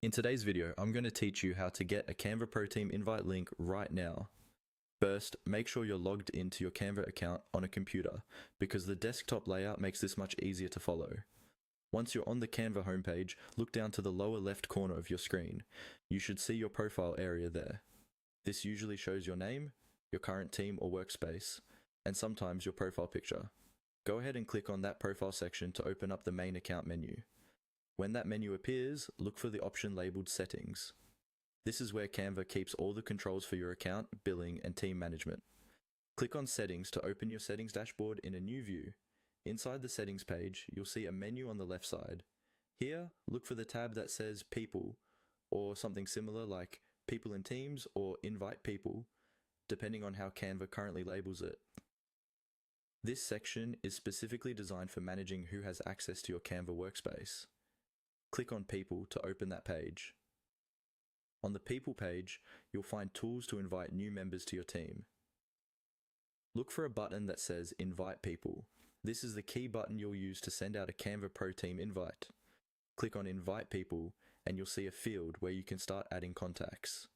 In today's video, I'm going to teach you how to get a Canva Pro Team invite link right now. First, make sure you're logged into your Canva account on a computer, because the desktop layout makes this much easier to follow. Once you're on the Canva homepage, look down to the lower left corner of your screen. You should see your profile area there. This usually shows your name, your current team or workspace, and sometimes your profile picture. Go ahead and click on that profile section to open up the main account menu. When that menu appears, look for the option labeled Settings. This is where Canva keeps all the controls for your account, billing, and team management. Click on Settings to open your settings dashboard in a new view. Inside the settings page, you'll see a menu on the left side. Here, look for the tab that says People, or something similar like People in Teams or Invite People, depending on how Canva currently labels it. This section is specifically designed for managing who has access to your Canva workspace. Click on People to open that page. On the People page, you'll find tools to invite new members to your team. Look for a button that says Invite People. This is the key button you'll use to send out a Canva Pro Team invite. Click on Invite People and you'll see a field where you can start adding contacts.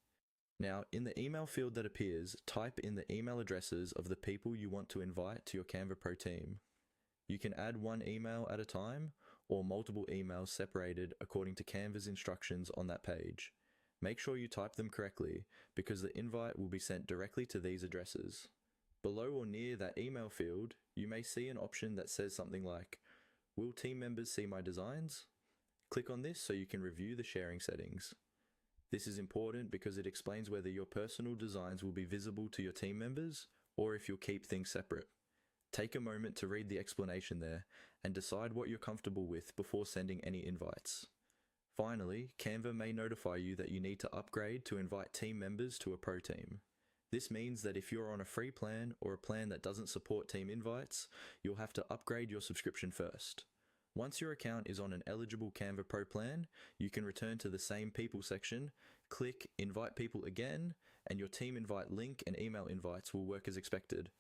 Now, in the email field that appears, type in the email addresses of the people you want to invite to your Canva Pro Team. You can add one email at a time or multiple emails separated according to Canva's instructions on that page. Make sure you type them correctly because the invite will be sent directly to these addresses. Below or near that email field, you may see an option that says something like, "Will team members see my designs?" Click on this so you can review the sharing settings. This is important because it explains whether your personal designs will be visible to your team members or if you'll keep things separate. Take a moment to read the explanation there and decide what you're comfortable with before sending any invites. Finally, Canva may notify you that you need to upgrade to invite team members to a pro team. This means that if you're on a free plan or a plan that doesn't support team invites, you'll have to upgrade your subscription first. Once your account is on an eligible Canva Pro plan, you can return to the same People section, click Invite People again, and your team invite link and email invites will work as expected.